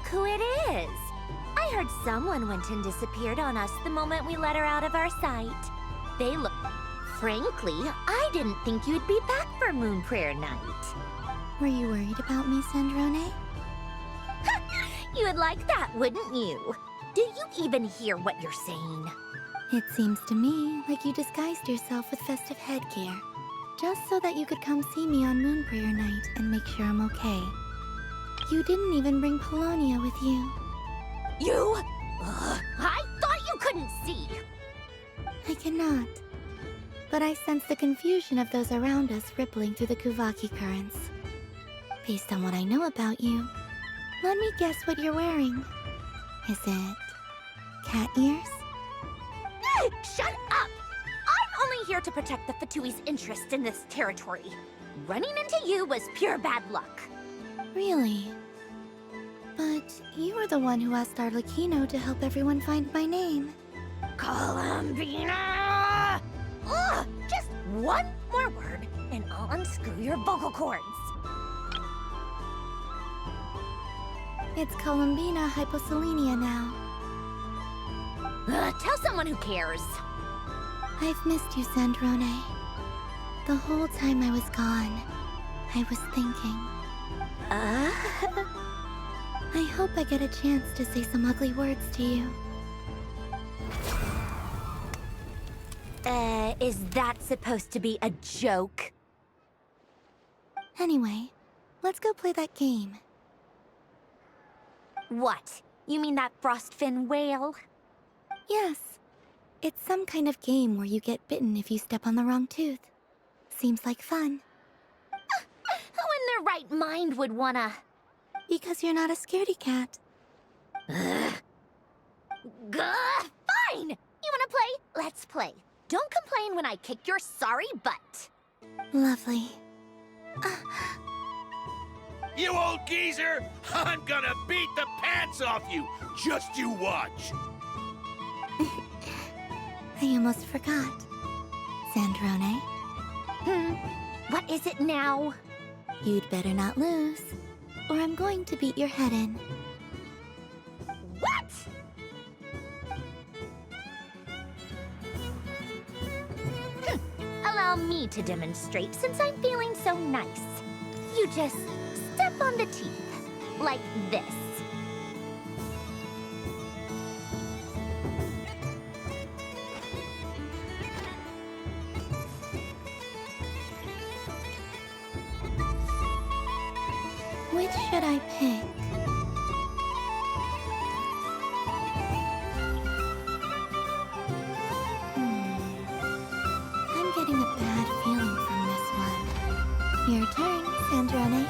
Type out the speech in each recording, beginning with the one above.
who it is. I heard someone went and disappeared on us the moment we let her out of our sight. They look... Frankly, I didn't think you'd be back for Moon Prayer Night. Were you worried about me, Sandrone? You would like that, wouldn't you? Do you even hear what you're saying? It seems to me like you disguised yourself with festive headgear, just so that you could come see me on Moon Prayer Night and make sure I'm okay. You didn't even bring Polonia with you. You? I thought you couldn't see. I cannot. But I sense the confusion of those around us rippling through the Kuvaki currents. Based on what I know about you, let me guess what you're wearing. Is it cat ears? Shut up! I'm only here to protect the Fatui's interest in this territory. Running into you was pure bad luck. Really? But you were the one who asked Arlecchino to help everyone find my name. Columbina! Ugh! Just one more word, and I'll unscrew your vocal cords. It's Columbina hyposelenia now. Tell someone who cares. I've missed you, Sandrone. The whole time I was gone, I was thinking. I hope I get a chance to say some ugly words to you. Is that supposed to be a joke? Anyway, let's go play that game. What? You mean that frostfin whale? Yes. It's some kind of game where you get bitten if you step on the wrong tooth. Seems like fun. Who in their right mind would wanna... Because you're not a scaredy cat. Fine! You wanna play? Let's play. Don't complain when I kick your sorry butt. Lovely. You old geezer! I'm gonna beat the pants off you! Just you watch! I almost forgot. Sandrone? What is it now? You'd better not lose, or I'm going to beat your head in. What? Allow me to demonstrate since I'm feeling so nice. You just step on the teeth, like this. Which should I pick? I'm getting a bad feeling from this one. Your turn, Sandrone.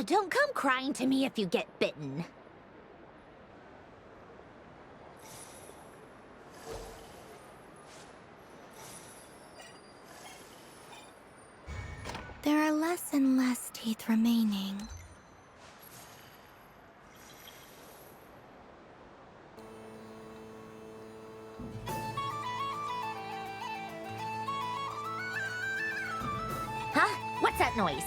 Don't come crying to me if you get bitten. There are less and less teeth remaining. Huh? What's that noise?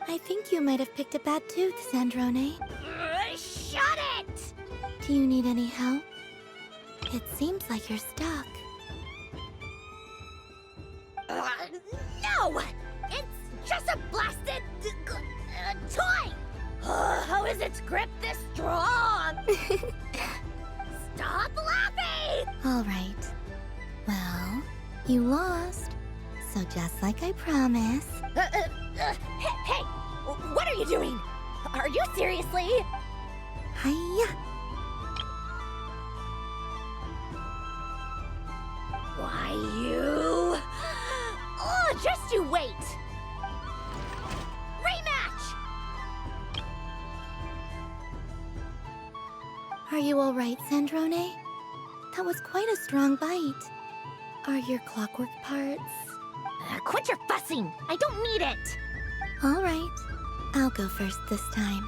I think you might have picked a bad tooth, Sandrone. Shut it! Do you need any help? It seems like you're stuck. No! It's just a blasted... toy! How is its grip this strong? Stop laughing! All right. Well, you lost. So just like I promised... Hey! What are you doing? Are you seriously? Hiya! Why, you... Oh, just you wait! Are you alright, Sandrone? That was quite a strong bite. Are your clockwork parts? Quit your fussing! I don't need it! Alright. I'll go first this time.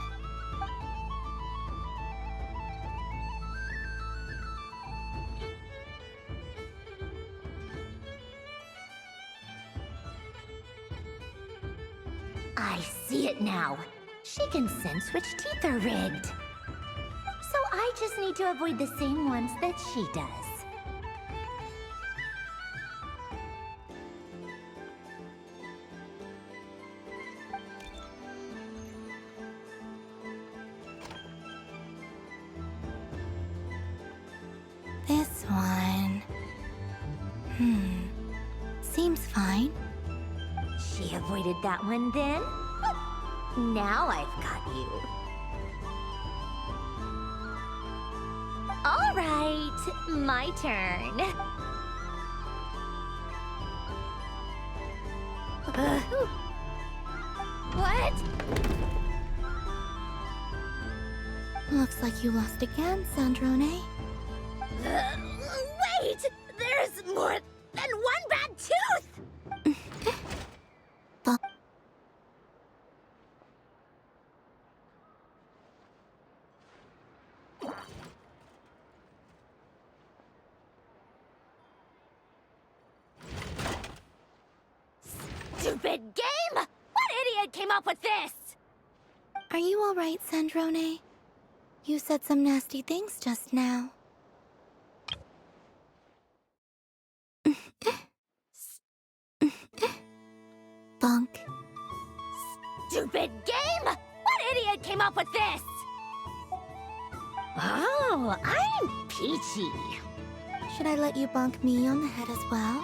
I see it now. She can sense which teeth are rigged. So I just need to avoid the same ones that she does. This one... Seems fine. She avoided that one then? Now I've got you. All right, my turn. What? Looks like you lost again, Sandrone. Wait! There's more than one bad tooth! But Stupid game! What idiot came up with this? are you alright, Sandrone? You said some nasty things just now. Bonk. Stupid game! What idiot came up with this? Oh, I'm peachy. Should I let you bonk me on the head as well?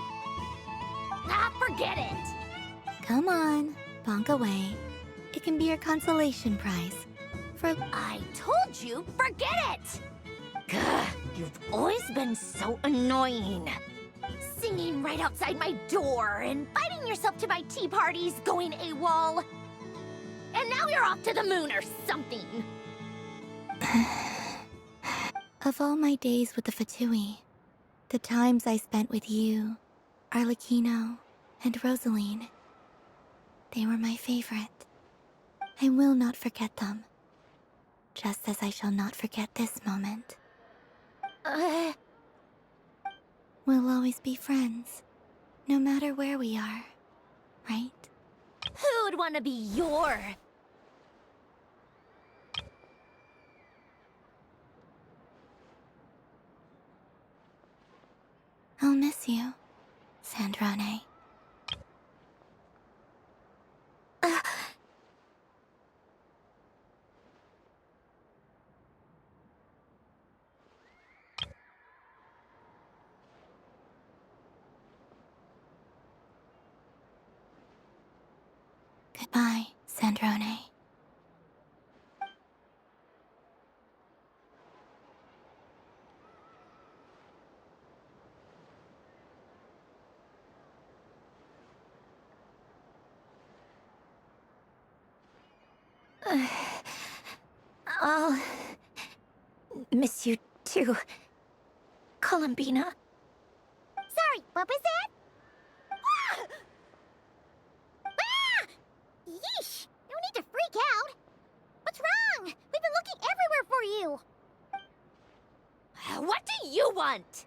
Ah, forget it. Come on, bonk away. It can be your consolation prize. For I told you, forget it! Gah, you've always been so annoying. Singing right outside my door, inviting yourself to my tea parties, going AWOL. And now you're off to the moon or something. Of all my days with the Fatui, the times I spent with you, Arlecchino, and Rosaline, they were my favorite. I will not forget them. Just as I shall not forget this moment. We'll always be friends, no matter where we are, right? Who would want to be your... I'll miss you, Sandrone. Goodbye, Sandrone. I'll miss you too, Columbina. Sorry, what was that? Ah! Ah! Yeesh! No need to freak out. What's wrong? We've been looking everywhere for you. What do you want?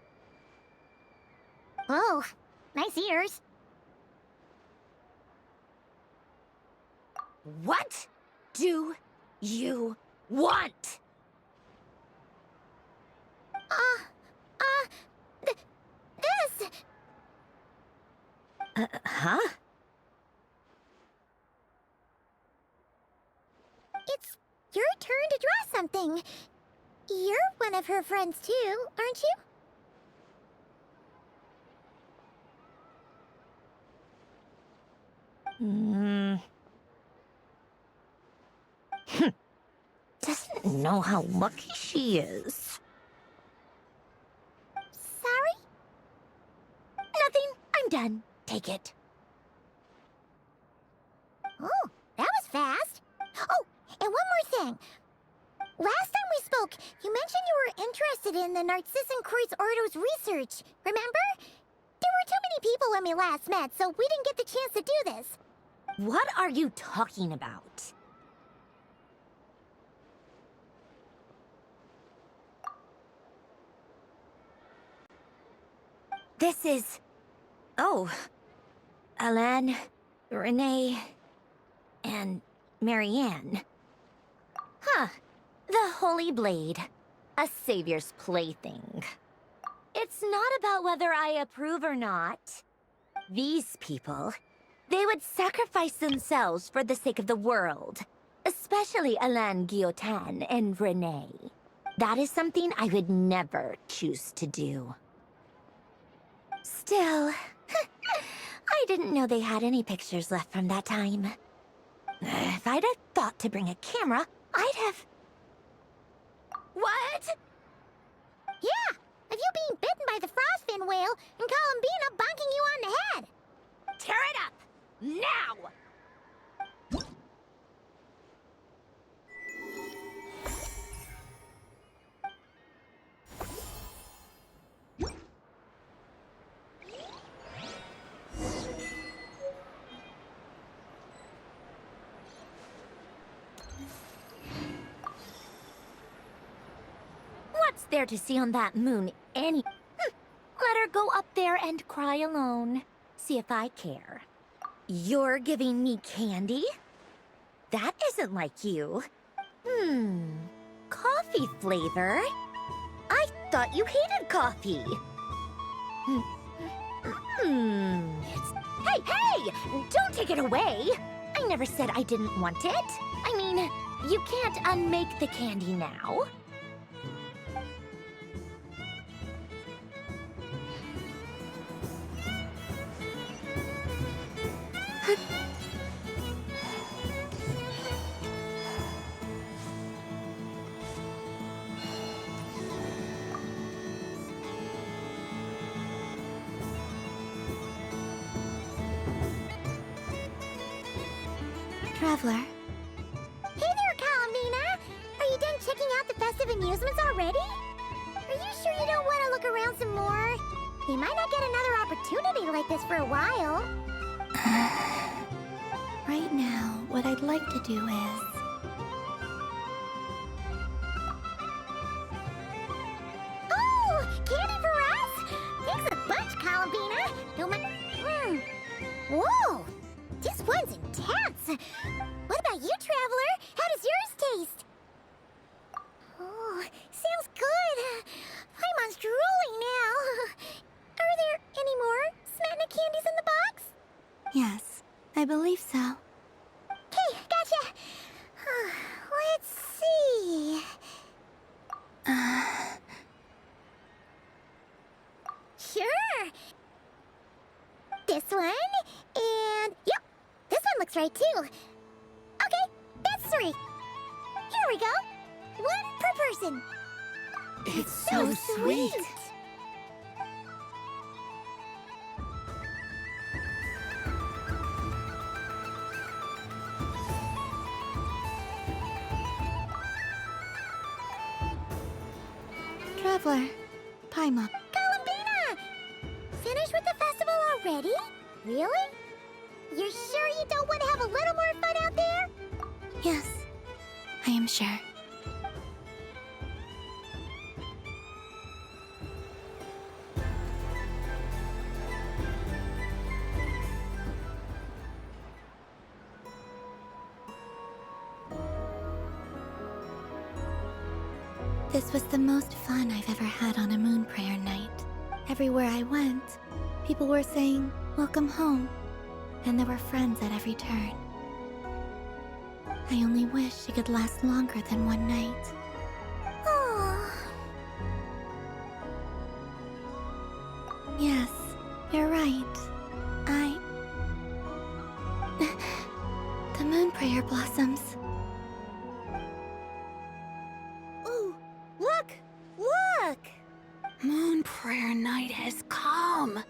Oh, nice ears. What do you want? This! Huh? It's your turn to draw something. You're one of her friends too, aren't you? Doesn't know how lucky she is. Sorry? Nothing. I'm done. Take it. Oh, that was fast. Oh, and one more thing. Last time we spoke, you mentioned you were interested in the Narcissan Kreuz Ordo's research, remember? There were too many people when we last met, so we didn't get the chance to do this. What are you talking about? This is... Oh. Alain, Renee, and Marianne. Huh. The Holy Blade. A savior's plaything. It's not about whether I approve or not. These people, they would sacrifice themselves for the sake of the world. Especially Alain Guillotin and Renee. That is something I would never choose to do. Still, I didn't know they had any pictures left from that time. If I'd have thought to bring a camera, I'd have... What? Yeah, of you being bitten by the frostfin whale and Columbina bonking you on the head. Tear it up! Now! What's there to see on that moon any... Let her go up there and cry alone. See if I care. You're giving me candy? That isn't like you. Coffee flavor? I thought you hated coffee. Hey! Don't take it away! I never said I didn't want it. I mean, you can't unmake the candy now. Traveler, Hey there, Columbina! Are you done checking out the festive amusements already? Are you sure you don't want to look around some more? You might not get another opportunity like this for a while. right now, what I'd like to do is... Oh! Candy for us? Thanks a bunch, Columbina! Don't mind... Whoa! This one's intense! What about you, Traveler? How does yours taste? Oh, sounds good! Paimon's drooling now! Are there any more Smatna candies in the box? Yes, I believe so. Okay, gotcha! Let's see... Sure! This one, and... Yep, this one looks right too. Okay, that's 3. Here we go. 1 per person. It's so sweet. Traveler, Paimon. Columbina! Finished with the festival already? Really? You're sure you don't want to have a little more fun out there? Yes, I am sure. This was the most fun I've ever had on a moon prayer night. Everywhere I went, people were saying, "Welcome home," and there were friends at every turn. I only wish it could last longer than one night. Oh, Yes, you're right. The moon prayer blossoms. Ooh, look! Look! Moon prayer night has come.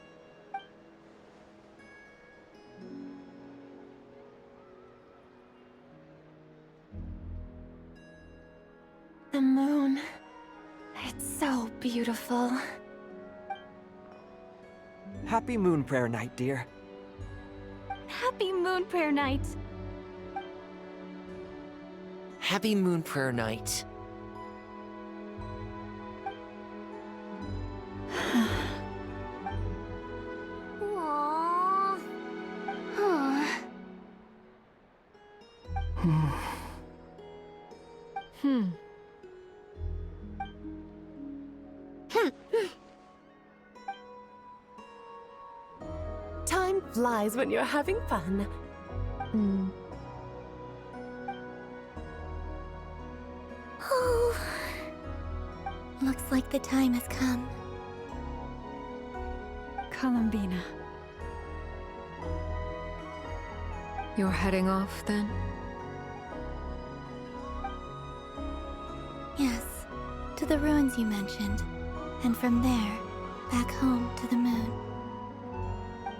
It's so beautiful. Happy Moon Prayer Night, dear. Happy Moon Prayer Night. Happy Moon Prayer Night. Aww. Time flies when you're having fun. Oh. Looks like the time has come. Columbina. You're heading off, then? Yes, to the ruins you mentioned. And from there, back home to the moon.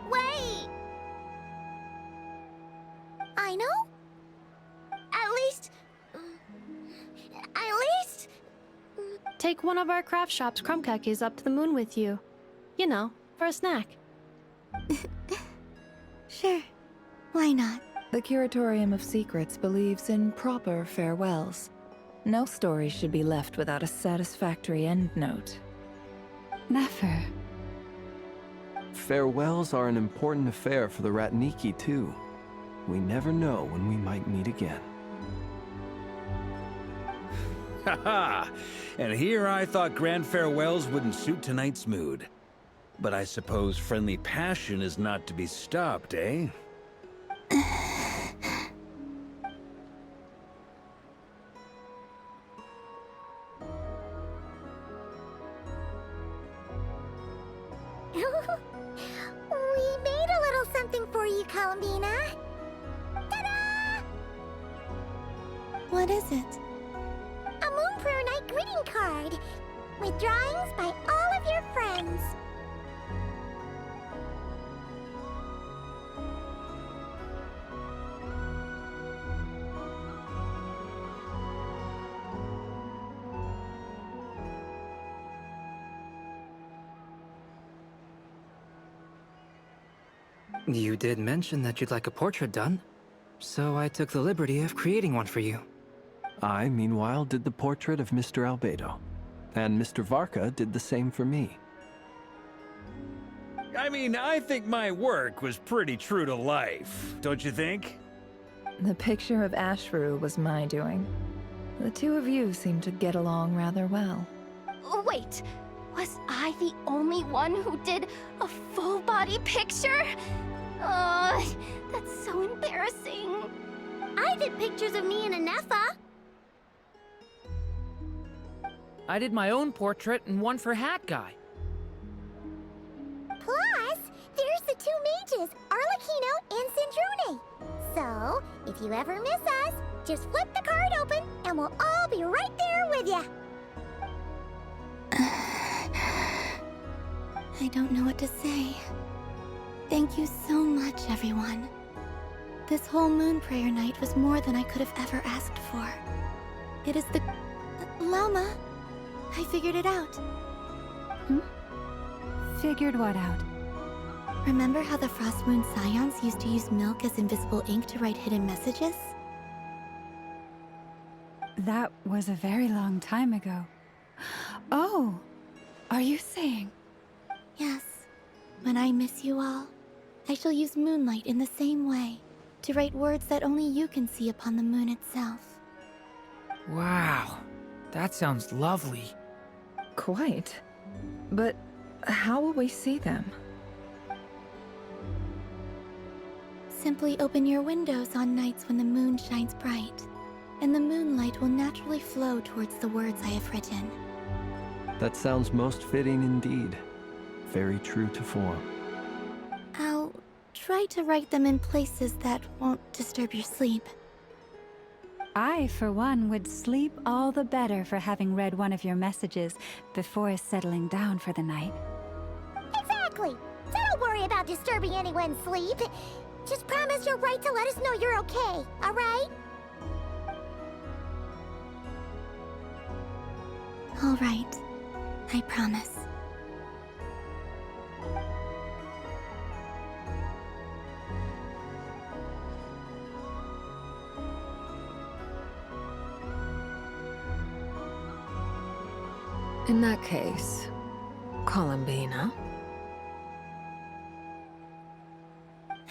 Wait! I know? At least... Take one of our craft shop's crumb cookies up to the moon with you. You know, for a snack. Sure, why not? The Curatorium of Secrets believes in proper farewells. No story should be left without a satisfactory endnote. Never. Farewells are an important affair for the Ratniki, too. We never know when we might meet again. Haha! And here I thought grand farewells wouldn't suit tonight's mood. But I suppose friendly passion is not to be stopped, eh? We made a little something for you, Columbina. Ta-da! What is it? A Moon Prayer Night greeting card with drawings by all of your friends. You did mention that you'd like a portrait done, so I took the liberty of creating one for you. I, meanwhile, did the portrait of Mr. Albedo. And Mr. Varka did the same for me. I mean, I think my work was pretty true to life, don't you think? The picture of Ashru was my doing. The two of you seem to get along rather well. Wait, was I the only one who did a full-body picture? Oh, that's so embarrassing. I did pictures of me and Anefa. I did my own portrait and one for Hat Guy. Plus, there's the two mages, Arlecchino and Sindrune. So, if you ever miss us, just flip the card open and we'll all be right there with you. I don't know what to say. Thank you so much, everyone. This whole Moon Prayer Night was more than I could have ever asked for. It is the... Llama! I figured it out. Figured what out? Remember how the Frost Moon Scions used to use milk as invisible ink to write hidden messages? That was a very long time ago. Oh, are you saying? Yes. When I miss you all, I shall use moonlight in the same way, to write words that only you can see upon the moon itself. Wow, that sounds lovely. Quite. But how will we see them? Simply open your windows on nights when the moon shines bright, and the moonlight will naturally flow towards the words I have written. That sounds most fitting indeed. Very true to form. I'll try to write them in places that won't disturb your sleep. I, for one, would sleep all the better for having read one of your messages before settling down for the night. Exactly. So don't worry about disturbing anyone's sleep. Just promise you'll write to let us know you're okay, all right? All right. I promise. In that case, Columbina.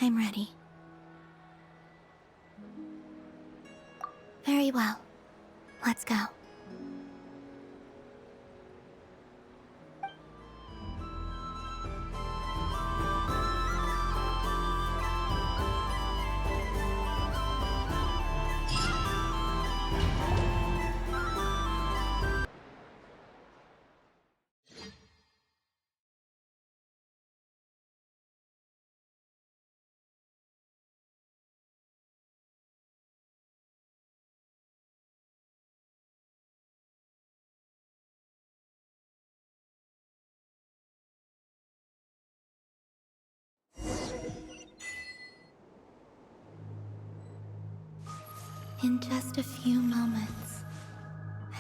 I'm ready. Very well. Let's go. In just a few moments,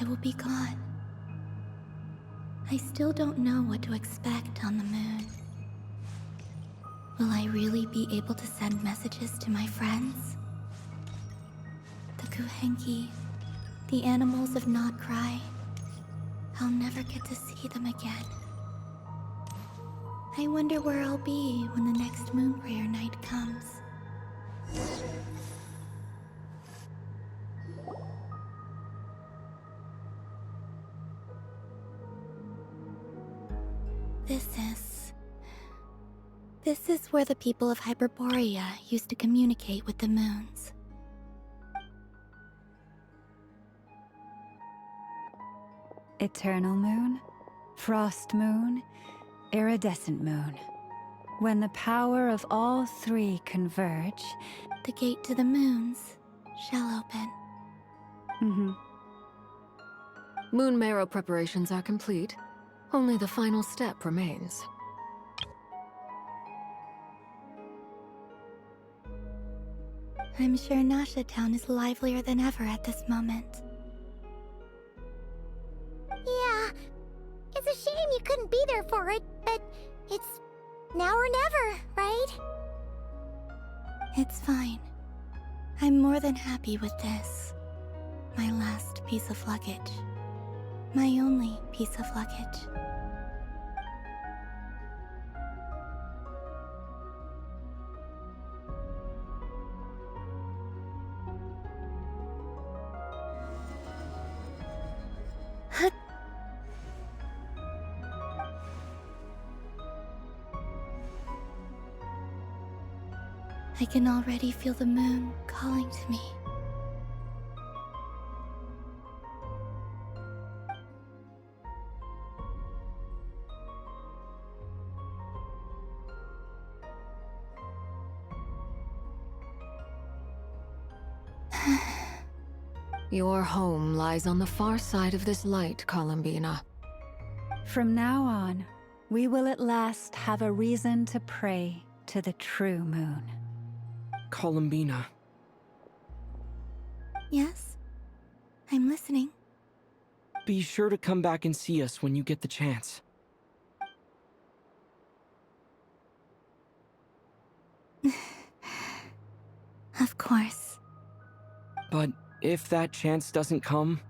I will be gone. I still don't know what to expect on the moon. Will I really be able to send messages to my friends? The Kuhenki, the animals of Nod-Krai. I'll never get to see them again. I wonder where I'll be when the next moon prayer night comes. This is where the people of Hyperborea used to communicate with the moons. Eternal moon, frost moon, iridescent moon. When the power of all three converge, the gate to the moons shall open. Moon marrow preparations are complete. Only the final step remains. I'm sure Nasha Town is livelier than ever at this moment. Yeah, it's a shame you couldn't be there for it, but it's now or never, right? It's fine. I'm more than happy with this. My last piece of luggage. My only piece of luggage. I can already feel the moon calling to me. Your home lies on the far side of this light, Columbina. From now on, we will at last have a reason to pray to the true moon. Columbina. Yes? I'm listening. Be sure to come back and see us when you get the chance. Of course. But if that chance doesn't come,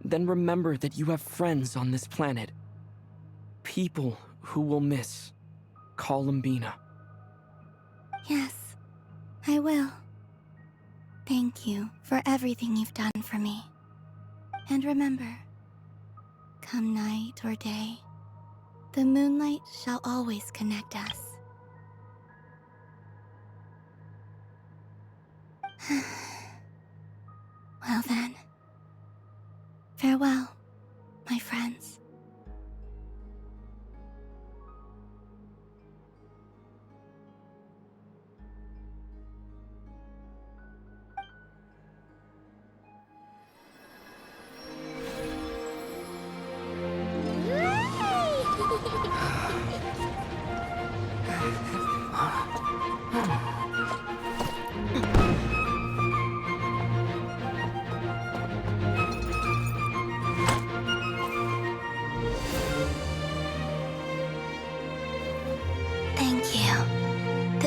then remember that you have friends on this planet. People who will miss Columbina. Yes, I will. Thank you for everything you've done for me. And remember, come night or day, the moonlight shall always connect us. Well then, farewell, my friends.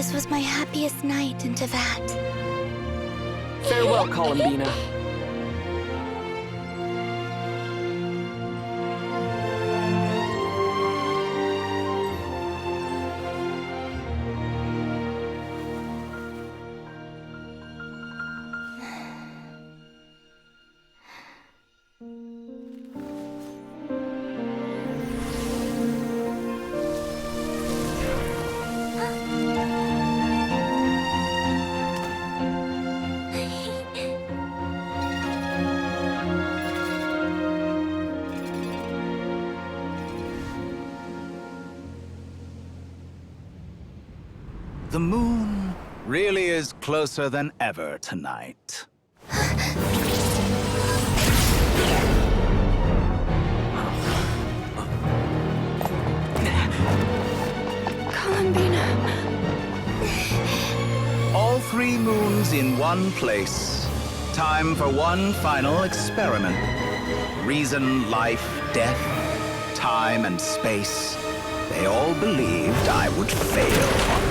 This was my happiest night in Teyvat. Farewell, Columbina. The moon really is closer than ever tonight. Columbina. All 3 moons in one place. Time for one final experiment. Reason, life, death, time, and space. They all believed I would fail.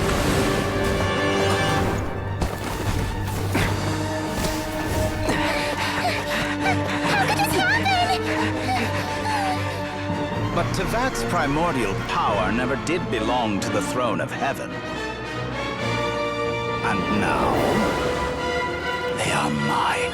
But Teyvat's primordial power never did belong to the throne of heaven. And now, they are mine.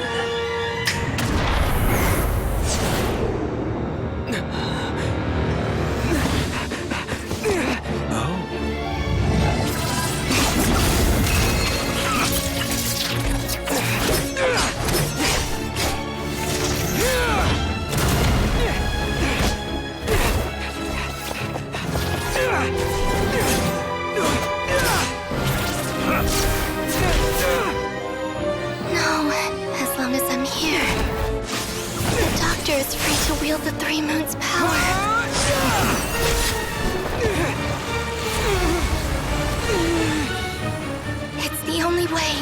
Is free to wield the 3 moons' power. It's the only way.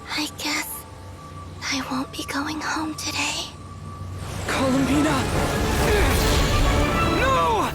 I guess I won't be going home today. Columbina! No!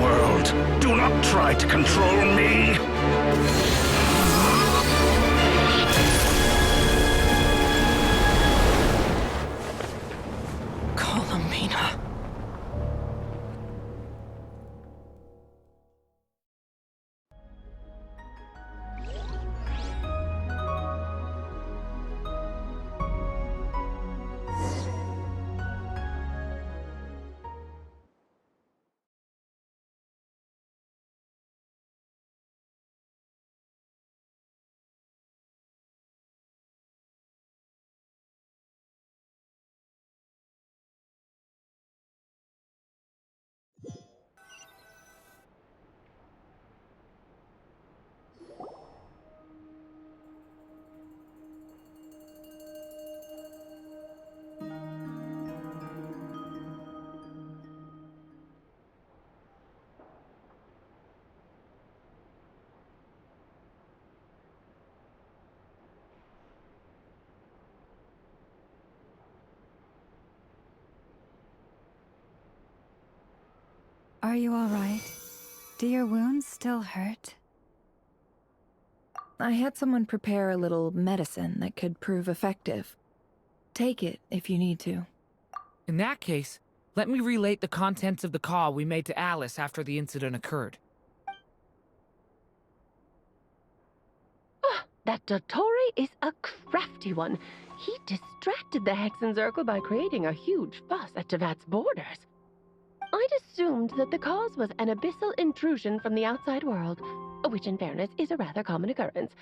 World, do not try to control me! Columbina. Are you all right? Do your wounds still hurt? I had someone prepare a little medicine that could prove effective. Take it if you need to. In that case, let me relate the contents of the call we made to Alice after the incident occurred. That Dottore is a crafty one. He distracted the Hexenzirkel by creating a huge fuss at Teyvat's borders. I'd assumed that the cause was an abyssal intrusion from the outside world, which in fairness is a rather common occurrence.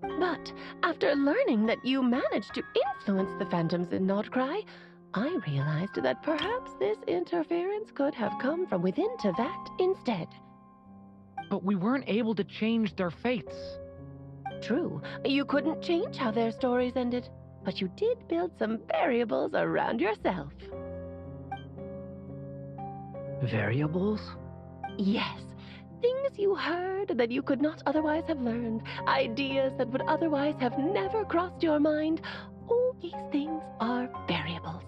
But after learning that you managed to influence the phantoms in Nod-Krai, I realized that perhaps this interference could have come from within Teyvat instead. But we weren't able to change their fates. True, you couldn't change how their stories ended, but you did build some variables around yourself. Variables? Yes, things you heard that you could not otherwise have learned, ideas that would otherwise have never crossed your mind. All these things are variables.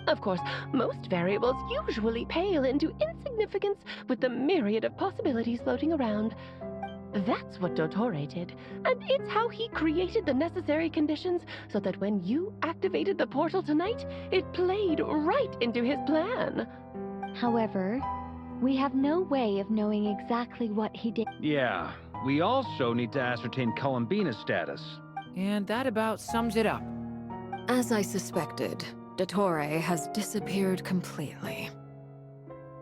Of course, most variables usually pale into insignificance with the myriad of possibilities floating around. That's what Dottore did, and it's how he created the necessary conditions so that when you activated the portal tonight, it played right into his plan. However, we have no way of knowing exactly what he did. Yeah, we also need to ascertain Columbina's status. And that about sums it up. As I suspected, Dottore has disappeared completely.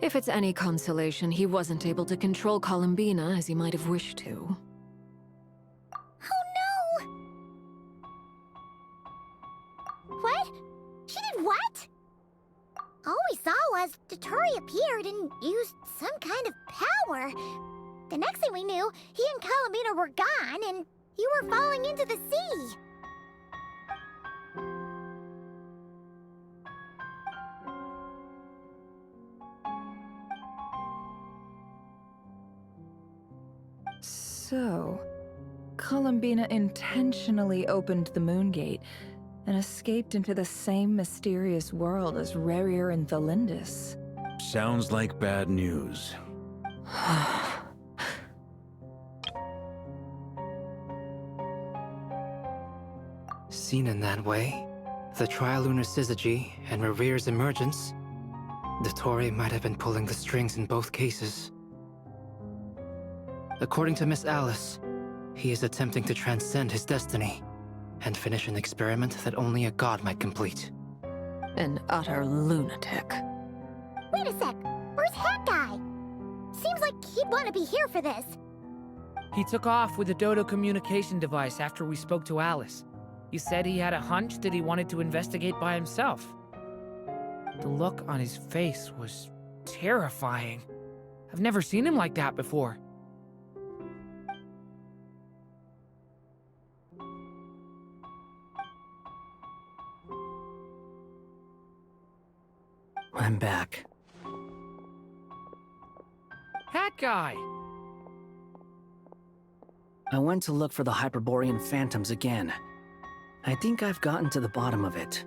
If it's any consolation, he wasn't able to control Columbina as he might have wished to. Oh no! What? She did what? All we saw was Dottore appeared and used some kind of power. The next thing we knew, he and Columbina were gone and you were falling into the sea. So, Columbina intentionally opened the Moon Gate and escaped into the same mysterious world as Rerir and Thelindis. Sounds like bad news. Seen in that way, the Trilunar Syzygy and Rerir's emergence, Dottore might have been pulling the strings in both cases. According to Miss Alice, he is attempting to transcend his destiny and finish an experiment that only a god might complete. An utter lunatic. Wait a sec, where's Hat Guy? Seems like he'd want to be here for this. He took off with a Dodo communication device after we spoke to Alice. He said he had a hunch that he wanted to investigate by himself. The look on his face was terrifying. I've never seen him like that before. I'm back. Hat Guy! I went to look for the Hyperborean phantoms again. I think I've gotten to the bottom of it.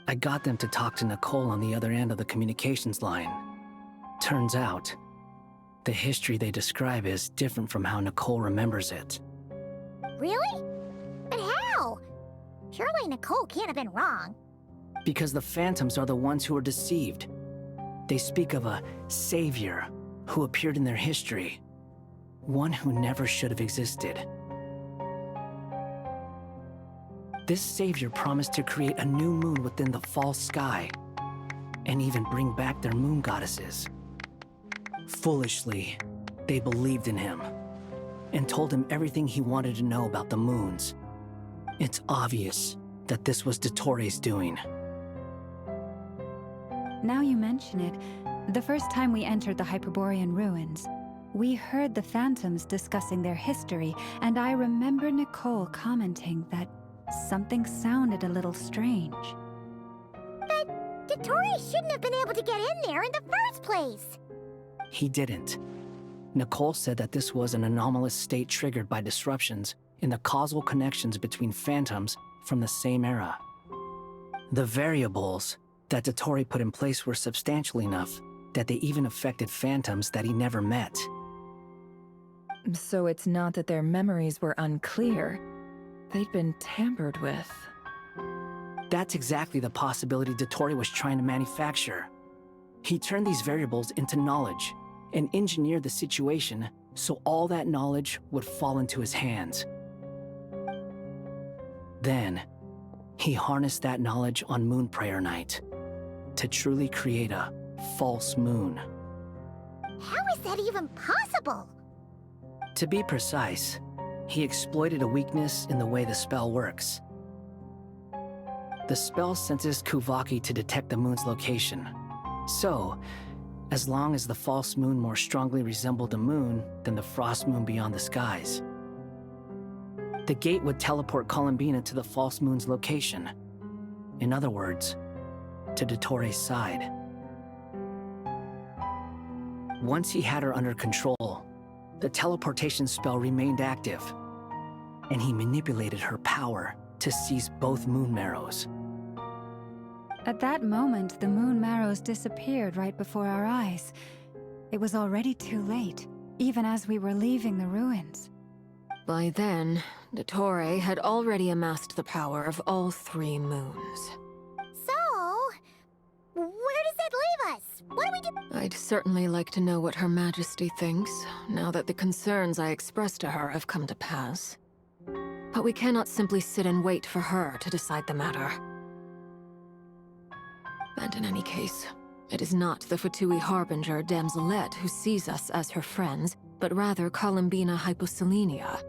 I got them to talk to Nicole on the other end of the communications line. Turns out, the history they describe is different from how Nicole remembers it. Really? But how? Surely Nicole can't have been wrong. Because the phantoms are the ones who are deceived. They speak of a savior who appeared in their history. One who never should have existed. This savior promised to create a new moon within the false sky, and even bring back their moon goddesses. Foolishly, they believed in him, and told him everything he wanted to know about the moons. It's obvious that this was Dottore's doing. Now you mention it, the first time we entered the Hyperborean ruins, we heard the phantoms discussing their history, and I remember Nicole commenting that something sounded a little strange. But Dottore shouldn't have been able to get in there in the first place. He didn't. Nicole said that this was an anomalous state triggered by disruptions in the causal connections between phantoms from the same era. The variables that Dottore put in place were substantial enough that they even affected phantoms that he never met. So it's not that their memories were unclear. They'd been tampered with. That's exactly the possibility Dottore was trying to manufacture. He turned these variables into knowledge and engineered the situation so all that knowledge would fall into his hands. Then, he harnessed that knowledge on Moon Prayer Night to truly create a false moon. How is that even possible? To be precise, he exploited a weakness in the way the spell works. The spell senses Kuvaki to detect the moon's location. So, as long as the false moon more strongly resembled the moon than the frost moon beyond the skies, the gate would teleport Columbina to the false moon's location. In other words, to Dottoro's side. Once he had her under control, the teleportation spell remained active, and he manipulated her power to seize both moon marrows. At that moment, the moon marrows disappeared right before our eyes. It was already too late, even as we were leaving the ruins. By then, Dottore had already amassed the power of all 3 moons. So, where does that leave us? What do we do? I'd certainly like to know what Her Majesty thinks, now that the concerns I expressed to her have come to pass. But we cannot simply sit and wait for her to decide the matter. And in any case, it is not the Fatui Harbinger Damselette who sees us as her friends, but rather Columbina Hyposelenia.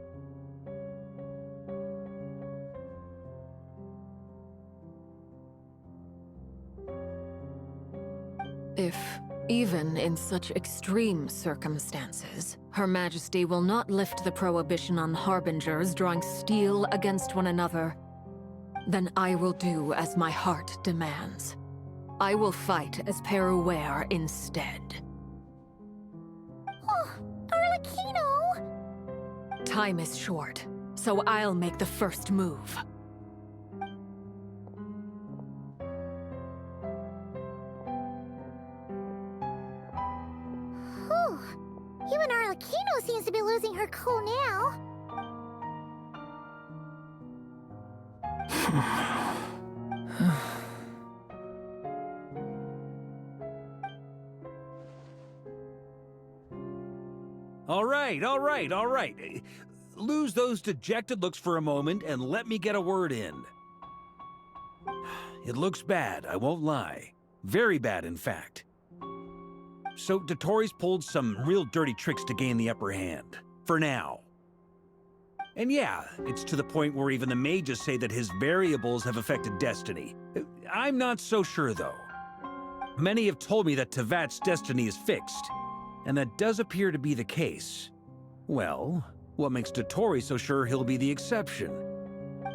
If, even in such extreme circumstances, Her Majesty will not lift the prohibition on Harbingers drawing steel against one another, then I will do as my heart demands. I will fight as Peruware instead. Oh, Arlecchino! Time is short, so I'll make the first move. Whew. Even Arlecchino seems to be losing her cool now. All right. Lose those dejected looks for a moment and let me get a word in. It looks bad, I won't lie. Very bad, in fact. So Dottoro's pulled some real dirty tricks to gain the upper hand. For now. And yeah, it's to the point where even the mages say that his variables have affected destiny. I'm not so sure, though. Many have told me that Tevat's destiny is fixed, and that does appear to be the case. Well, what makes Dottore so sure he'll be the exception?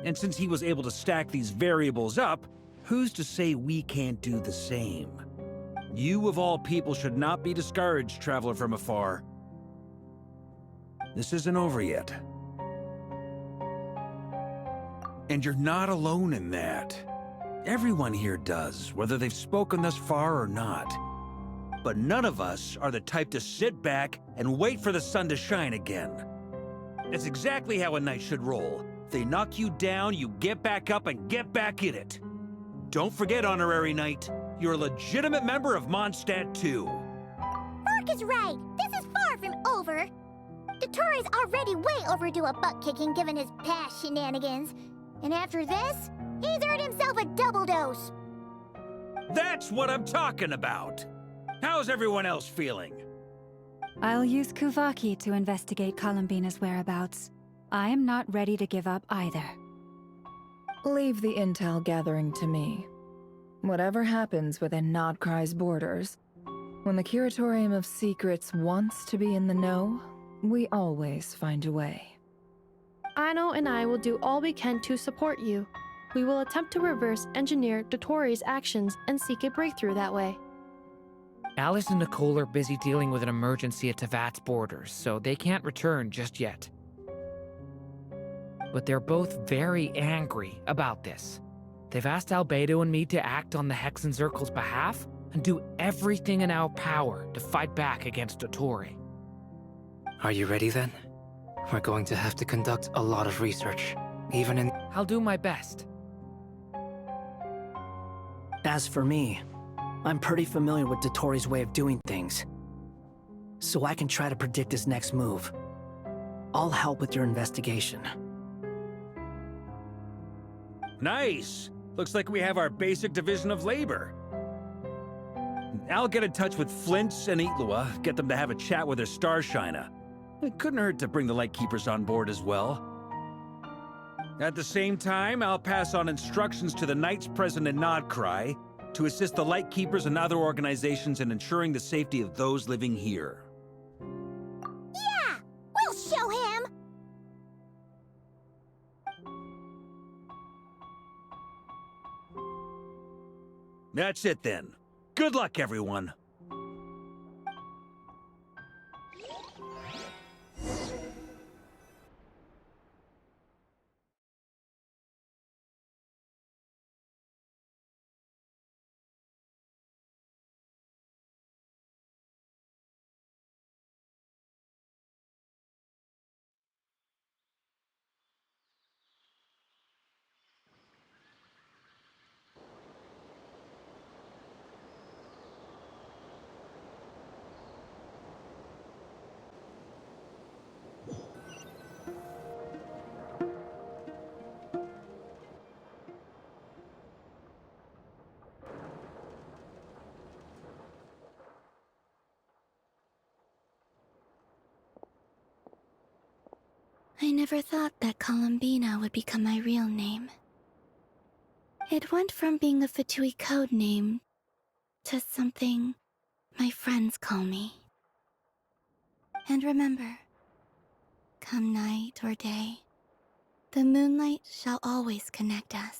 And since he was able to stack these variables up, who's to say we can't do the same? You of all people should not be discouraged, traveler from afar. This isn't over yet. And you're not alone in that. Everyone here does, whether they've spoken thus far or not. But none of us are the type to sit back and wait for the sun to shine again. That's exactly how a knight should roll. If they knock you down, you get back up and get back in it. Don't forget, Honorary Knight, you're a legitimate member of Mondstadt too. Mark is right. This is far from over. Dottore's already way overdue a butt-kicking given his past shenanigans. And after this, he's earned himself a double dose. That's what I'm talking about. How's everyone else feeling? I'll use Kuvaki to investigate Columbina's whereabouts. I am not ready to give up either. Leave the intel gathering to me. Whatever happens within Nod-Krai's borders, when the Curatorium of Secrets wants to be in the know, we always find a way. Aino and I will do all we can to support you. We will attempt to reverse engineer Dottore's actions and seek a breakthrough that way. Alice and Nicole are busy dealing with an emergency at Tevat's borders, so they can't return just yet. But they're both very angry about this. They've asked Albedo and me to act on the Hexenzirkel's behalf and do everything in our power to fight back against Dottore. Are you ready then? We're going to have to conduct a lot of research, even in... I'll do my best. As for me, I'm pretty familiar with Dottore's way of doing things, so I can try to predict his next move. I'll help with your investigation. Nice! Looks like we have our basic division of labor. I'll get in touch with Flints and Itlua, get them to have a chat with their Starshiner. It couldn't hurt to bring the Lightkeepers on board as well. At the same time, I'll pass on instructions to the knights present in Nod-Krai to assist the Lightkeepers and other organizations in ensuring the safety of those living here. Yeah! We'll show him! That's it then. Good luck, everyone. I never thought that Columbina would become my real name. It went from being a Fatui code name to something my friends call me. And remember, come night or day, the moonlight shall always connect us.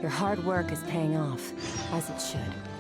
Your hard work is paying off, as it should.